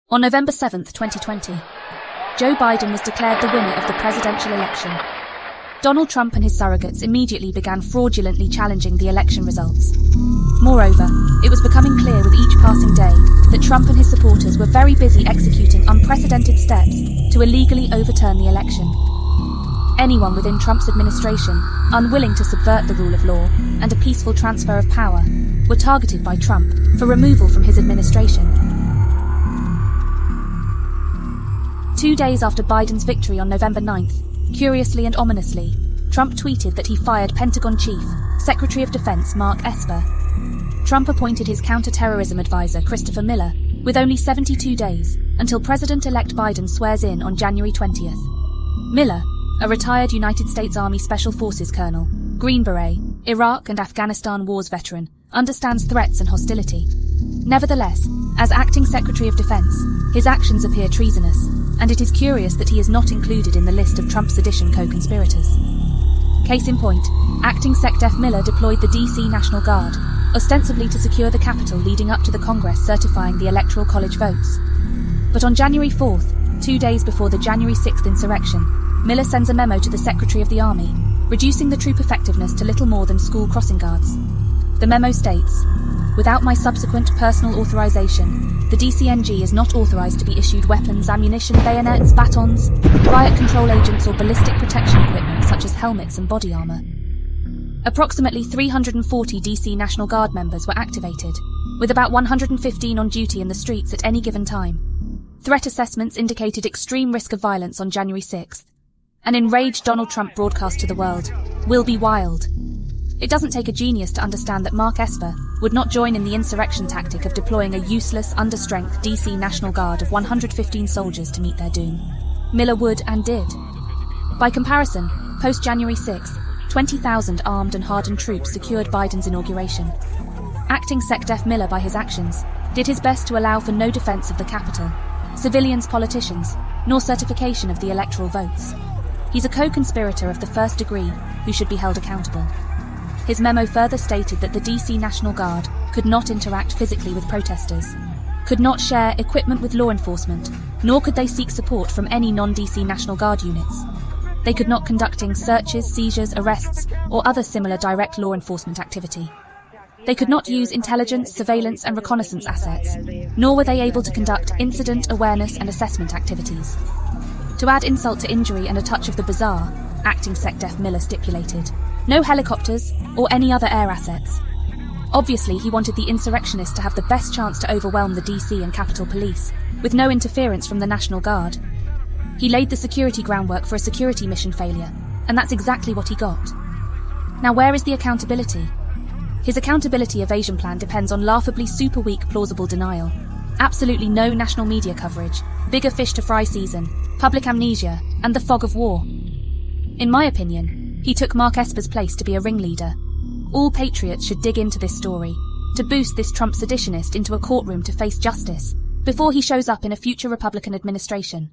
On November 7, 2020, Joe Biden was declared the winner of the presidential election. Donald Trump and his surrogates immediately began fraudulently challenging the election results. Moreover, it was becoming clear with each passing day that Trump and his supporters were very busy executing unprecedented steps to illegally overturn the election. Anyone within Trump's administration, unwilling to subvert the rule of law and a peaceful transfer of power, were targeted by Trump for removal from his administration. 2 days after Biden's victory on November 9th, curiously and ominously, Trump tweeted that he fired Pentagon Chief, Secretary of Defense Mark Esper. Trump appointed his counter-terrorism advisor Christopher Miller with only 72 days until President-elect Biden swears in on January 20th. Miller, a retired United States Army Special Forces colonel, Green Beret, Iraq and Afghanistan wars veteran, understands threats and hostility. Nevertheless, as acting Secretary of Defense, his actions appear treasonous, and it is curious that he is not included in the list of Trump sedition co-conspirators. Case in point, acting SecDef Miller deployed the D.C. National Guard, ostensibly to secure the Capitol leading up to the Congress certifying the Electoral College votes. But on January 4th, 2 days before the January 6th insurrection, Miller sends a memo to the Secretary of the Army, reducing the troop effectiveness to little more than school crossing guards. The memo states, "Without my subsequent personal authorization, the DCNG is not authorized to be issued weapons, ammunition, bayonets, batons, riot control agents or ballistic protection equipment such as helmets and body armor." Approximately 340 DC National Guard members were activated, with about 115 on duty in the streets at any given time. Threat assessments indicated extreme risk of violence on January 6th. An enraged Donald Trump broadcast to the world, "We'll be wild." It doesn't take a genius to understand that Mark Esper would not join in the insurrection tactic of deploying a useless, understrength DC National Guard of 115 soldiers to meet their doom. Miller would and did. By comparison, post-January 6th, 20,000 armed and hardened troops secured Biden's inauguration. Acting SecDef Miller, by his actions, did his best to allow for no defense of the Capitol, civilians, politicians, nor certification of the electoral votes. He's a co-conspirator of the first degree who should be held accountable. His memo further stated that the DC National Guard could not interact physically with protesters, could not share equipment with law enforcement, nor could they seek support from any non-DC National Guard units. They could not conducting searches, seizures, arrests, or other similar direct law enforcement activity. They could not use intelligence, surveillance, and reconnaissance assets, nor were they able to conduct incident awareness and assessment activities. To add insult to injury and a touch of the bizarre, acting SecDef Miller stipulated, no helicopters or any other air assets. Obviously, he wanted the insurrectionists to have the best chance to overwhelm the DC and Capitol Police, with no interference from the National Guard. He laid the security groundwork for a security mission failure, and that's exactly what he got. Now, where is the accountability? His accountability evasion plan depends on laughably super weak plausible denial, absolutely no national media coverage, bigger fish to fry season, public amnesia, and the fog of war. In my opinion, he took Mark Esper's place to be a ringleader. All patriots should dig into this story, to boost this Trump seditionist into a courtroom to face justice, before he shows up in a future Republican administration.